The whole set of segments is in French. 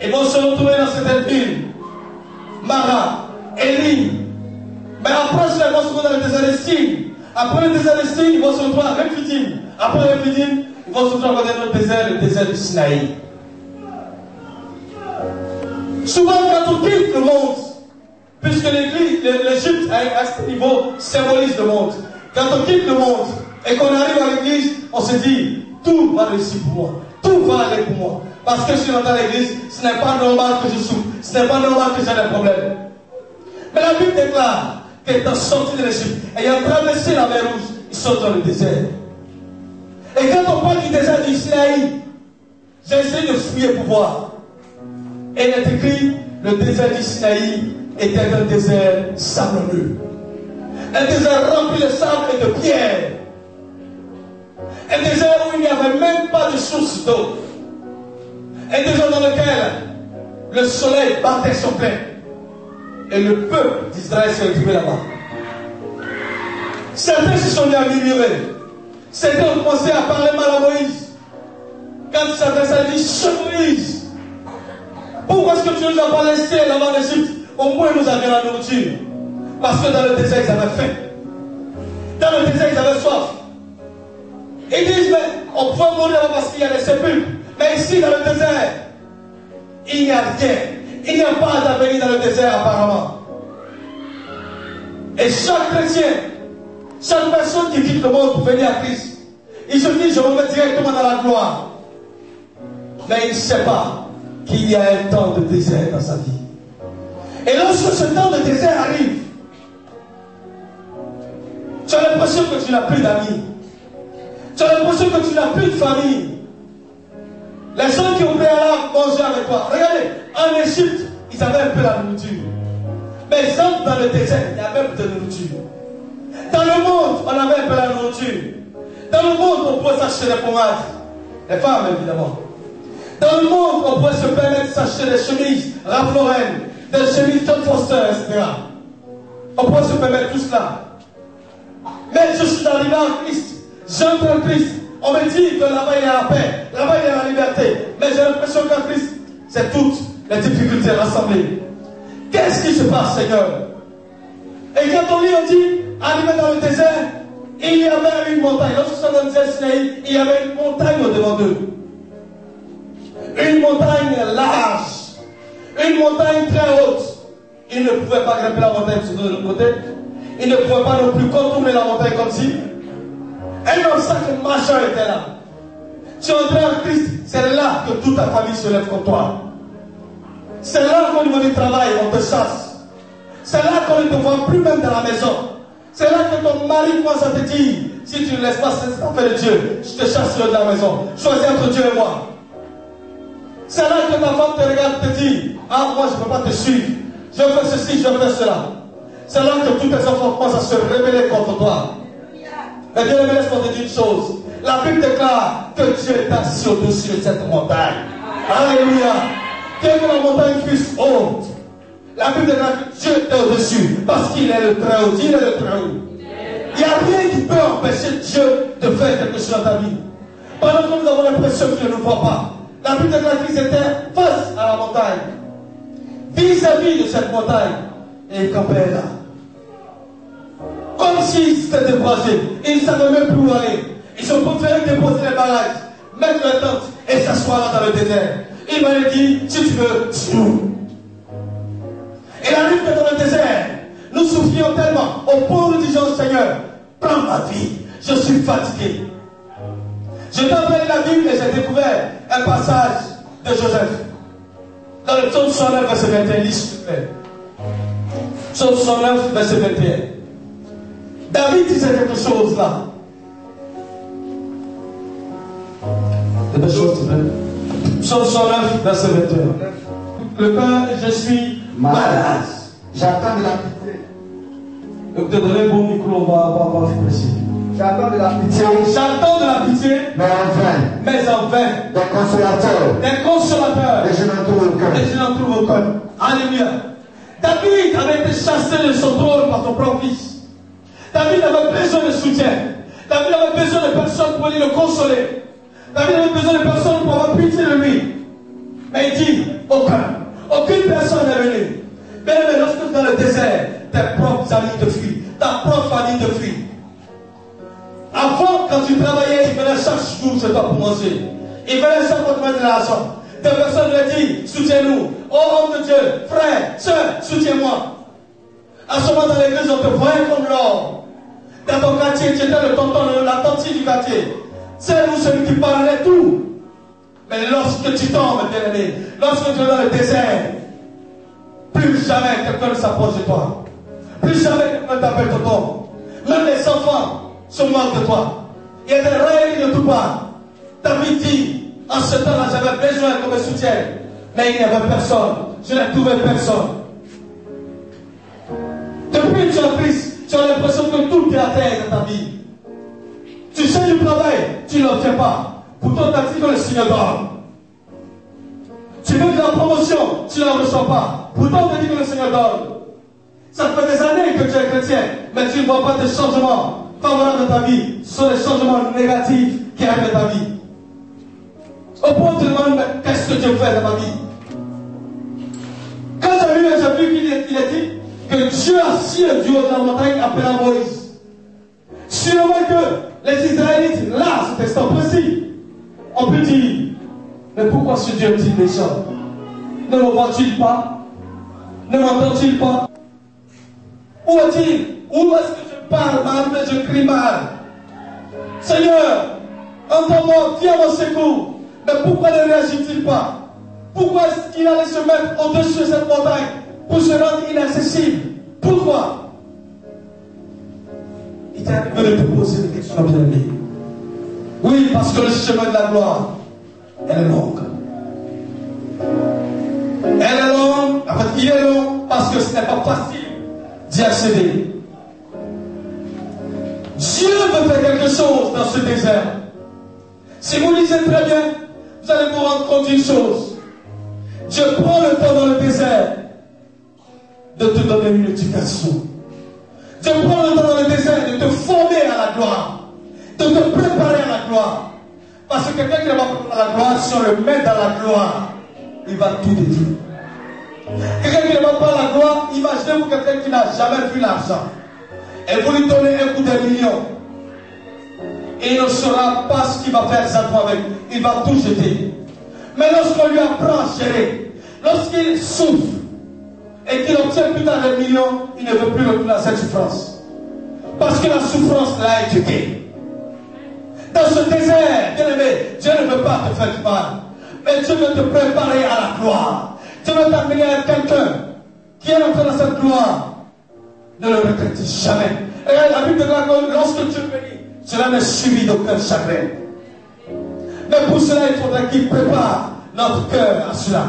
Ils vont se retrouver dans cette ville. Mara, Élie. Mais après cela, ils vont se retrouver dans le désert de Sin. Après le désert de Sin, ils vont se retrouver à Rephidim. Après Rephidim, ils vont se retrouver dans le désert du Sinaï. Souvent, quand on quitte le monde, puisque l'Égypte à ce niveau symbolise le monde. Quand on quitte le monde et qu'on arrive à l'église, on se dit, tout va réussir pour moi. Tout va aller pour moi. Parce que je suis dans l'église, ce n'est pas normal que je souffre. Ce n'est pas normal que j'ai des problèmes. Mais la Bible déclare qu'étant sorti de l'Égypte, ayant traversé la mer Rouge, ils sont dans le désert. Et quand on parle du désert du Sinaï, j'ai essayé de fouiller pour voir. Et il est écrit, le désert du Sinaï était un désert sablonneux. Un désert rempli de sable et de pierre. Un désert où il n'y avait même pas de source d'eau. Un désert dans lequel le soleil battait son plein. Et le peuple d'Israël s'est retrouvé là-bas. Certains se sont mis à murmurer. Certains ont commencé à parler mal à Moïse. Quand il s'adresse à lui, Seigneur Moïse, pourquoi est-ce que tu nous as pas laissé là-bas en Égypte? Au moins nous avions la nourriture. Parce que dans le désert, ils avaient faim. Dans le désert, ils avaient soif. Ils disent, mais on pouvait mourir là-bas parce qu'il y a des sépulcres. Mais ici, dans le désert, il n'y a rien. Il n'y a pas d'avenir dans le désert, apparemment. Et chaque chrétien, chaque personne qui quitte le monde pour venir à Christ, il se dit, je me mets directement dans la gloire. Mais il ne sait pas qu'il y a un temps de désert dans sa vie. Et lorsque ce temps de désert arrive, tu as l'impression que tu n'as plus d'amis. Tu as l'impression que tu n'as plus de famille. Les gens qui ont préalable manger avec toi. Regardez, en Égypte, ils avaient un peu la nourriture. Mais ils entrent dans le désert, il y a même de nourriture. Dans le monde, on avait un peu la nourriture. Dans le monde, on pouvait s'acheter des pommades. Les femmes, évidemment. Dans le monde, on pouvait se permettre de s'acheter des chemises Ralph Lauren, des chemises John Foster, etc. On pouvait se permettre tout cela. Mais je suis arrivé en Christ. J'entre en Christ. On me dit que là-bas il y a la paix, là-bas il y a la liberté. Mais j'ai l'impression qu'en Christ, c'est toutes les difficultés rassemblées. Qu'est-ce qui se passe, Seigneur? Et quand on lit, on dit, arrivé dans le désert, il y avait une montagne. Lorsque nous sommes dans le désert Sinaï, il y avait une montagne au-devant d'eux. Une montagne large. Une montagne très haute. Ils ne pouvaient pas grimper la montagne de l'autre côté. Ils ne pouvaient pas non plus contourner la montagne comme si. Un obstacle majeur était là. Tu entres en Christ, c'est là que toute ta famille se lève contre toi. C'est là qu'au niveau du travail, on te chasse. C'est là qu'on ne te voit plus même dans la maison. C'est là que ton mari commence à te dire, si tu ne laisses pas cette affaire de Dieu, je te chasserai de la maison. Choisis entre Dieu et moi. C'est là que ta femme te regarde et te dit, ah, moi je ne peux pas te suivre. Je fais ceci, je fais cela. C'est là que tous tes enfants commencent à se révéler contre toi. Mais Dieu, laisse-moi te dire une chose. La Bible déclare que Dieu est assis au-dessus de cette montagne. Alléluia. Quelle que la montagne puisse haute. La Bible déclare que Dieu est au-dessus. Parce qu'il est le très haut. Il est le très haut. Il n'y a rien qui peut empêcher Dieu de faire quelque chose dans ta vie. Pendant que nous avons l'impression qu'il ne nous voit pas. La Bible déclare qu'ils étaient face à la montagne. Vis-à-vis de cette montagne. Et ils campaient là. Comme s'ils s'étaient découragés. Ils ne savaient même plus où aller. Ils ont préféré déposer les bagages, mettre la tente et s'asseoir là dans le désert. Il m'a dit, si tu veux, souffre. Et la lutte dans le désert, nous souffrions tellement au point où nous disions, Seigneur, prends ma vie, je suis fatigué. Je t'ai la Bible et j'ai découvert un passage de Joseph. Dans le psaume 109, verset 21, lis s'il te plaît. Psaume 109, verset 21. David disait quelque chose là. Psaume 109, verset 21. Le Père, je suis malade. J'attends de la pitié. Donc, te donner bon micro, on va préciser. J'attends de la pitié. J'attends de la pitié. Mais en vain. Mais en vain. Des consolateurs. Des consolateurs. Et je n'en trouve aucun. Et je n'en trouve aucun. Alléluia. David avait été chassé de son trône par son propre fils. David avait besoin de soutien. David avait besoin de personnes pour aller le consoler. David avait besoin de personnes pour avoir pitié de lui. Mais il dit, aucun. Aucune personne n'est venue. Mais lorsque tu es dans le désert, tes propres amis te fuient. Ta propre famille te fuit. Avant, quand tu travaillais, il venait chaque jour chez toi pour manger. Il venait chaque fois pour mettre de l'argent. Des personnes lui disent, soutiens-nous. Oh homme de Dieu, frère, soeur, soutiens-moi. À ce moment dans l'église, on te voyait comme l'or. Dans ton quartier, tu étais le tonton, la tante du quartier. C'est nous celui qui parlait tout. Mais lorsque tu tombes, bien-aimé, lorsque tu es dans le désert, plus jamais quelqu'un ne s'approche de toi. Plus jamais quelqu'un ne t'appelle tonton. Même les enfants se moquent de toi. Il y a des railleries de tout part. David dit, en ce temps-là, j'avais besoin qu'on me soutienne. Mais il n'y avait personne. Je n'ai trouvé personne. Depuis que tu es Christ, tu as l'impression que tout est à terre dans ta vie. Tu sais du travail, tu ne l'obtiens pas. Pourtant, tu as dit que le Seigneur donne. Tu veux de la promotion, tu ne la reçois pas. Pourtant, on te dit que le Seigneur donne. Ça fait des années que tu es chrétien, mais tu ne vois pas de changements favorables dans ta vie. Ce sont des changements négatifs qui arrivent dans ta vie. Au point où tu te demandes, mais qu'est-ce que Dieu fait dans ma vie? Quand j'ai vu qu'il a dit que Dieu a assis du haut de la montagne appelant Moïse. Sûrement que les Israélites, là, cet instant précis, on peut dire, mais pourquoi ce Dieu est-il méchant? Ne me voit-il pas? Ne m'entend-il pas? Où est-il? Où est-ce que je parle mal, mais je crie mal? Seigneur, entends-moi, viens à mon secours. Mais pourquoi ne réagit-il pas? Pourquoi est-ce qu'il allait se mettre au-dessus de cette montagne pour se rendre inaccessible? Pourquoi? Il t'a arrivé de te poser des questions bien aimées. Oui, parce que le chemin de la gloire, elle est longue. Elle est longue, en fait, il est long parce que ce n'est pas facile d'y accéder. Dieu veut faire quelque chose dans ce désert. Si vous lisez très bien, vous allez vous rendre compte d'une chose. Dieu prend le temps dans le désert de te donner une éducation. Dieu prend le temps dans le désert de te former à la gloire, de te préparer à la gloire. Parce que quelqu'un qui ne va pas à la gloire, si on le met dans la gloire, il va tout détruire. Quelqu'un qui ne va pas à la gloire, imaginez-vous quelqu'un qui n'a jamais vu l'argent. Et vous lui donnez un coup de million. Et il ne saura pas ce qu'il va faire exactement avec. Il va tout jeter. Mais lorsqu'on lui apprend à gérer, lorsqu'il souffre et qu'il obtient plus tard des millions, il ne veut plus retourner à cette souffrance. Parce que la souffrance l'a éduqué. Dans ce désert, bien aimé, Dieu ne veut pas te faire du mal. Mais Dieu veut te préparer à la gloire. Dieu veut t'amener à quelqu'un qui est entré dans cette gloire. Ne le regrette jamais. Et la Bible déclare que lorsque Dieu bénit, cela n'est suivi d'aucun chagrin. Mais pour cela, il faudrait qu'il prépare notre cœur à cela.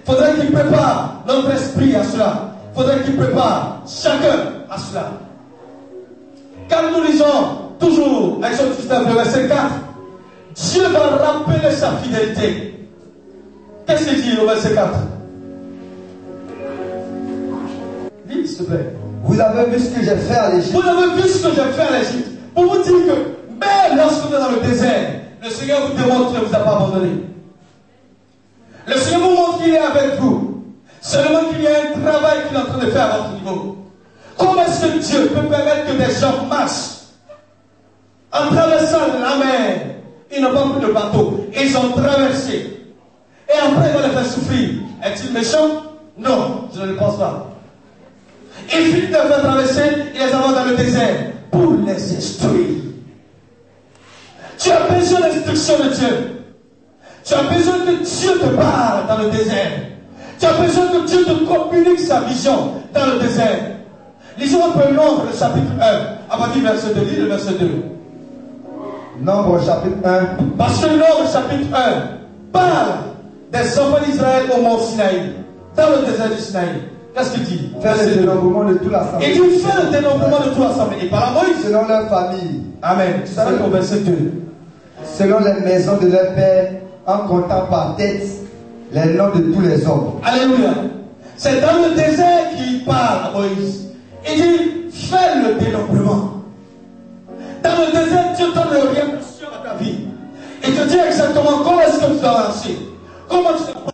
Il faudrait qu'il prépare notre esprit à cela. Il faudrait qu'il prépare chacun à cela. Quand nous lisons toujours Exode 19, verset 4, Dieu va rappeler sa fidélité. Qu'est-ce qu'il dit au verset 4? Lis, s'il te plaît. Vous avez vu ce que j'ai fait à l'Égypte. Vous avez vu ce que j'ai fait à l'Égypte. Pour vous dire que même lorsque vous êtes dans le désert, le Seigneur vous démontre qu'il ne vous a pas abandonné. Le Seigneur vous montre qu'il est avec vous. Seulement qu'il y a un travail qu'il est en train de faire à votre niveau. Comment est-ce que Dieu peut permettre que des gens marchent en traversant la mer? Ils n'ont pas pris de bateau. Ils ont traversé. Et après, il va les faire souffrir. Est-il méchant? Non, je ne le pense pas. Il finit de faire traverser, il les envoie dans le désert pour les instruire. Tu as besoin d'instruction de Dieu. Tu as besoin que Dieu te parle dans le désert. Tu as besoin que Dieu te communique sa vision dans le désert. Lisons un peu Nombre, le chapitre 1, à partir du verset 2. Lis le verset 2. Nombre, chapitre 1. Parce que Nombre, chapitre 1, parle des enfants d'Israël au mont Sinaï, dans le désert du Sinaï. Qu'est-ce qu'il dit? Faire le dénombrement de tout l'assemblée. Et il fait le dénombrement de tout l'assemblée. Il parle à Moïse. Selon leur famille. Amen. Ça va au verset 2. Selon les maisons de leur père, en comptant par tête les noms de tous les hommes. Alléluia. C'est dans le désert qu'il parle à Moïse. Il dit, fais le dénombrement. Dans le désert, Dieu donne l'orientation à ta vie. Il te dit exactement comment est-ce que tu dois marcher. Comment tu dois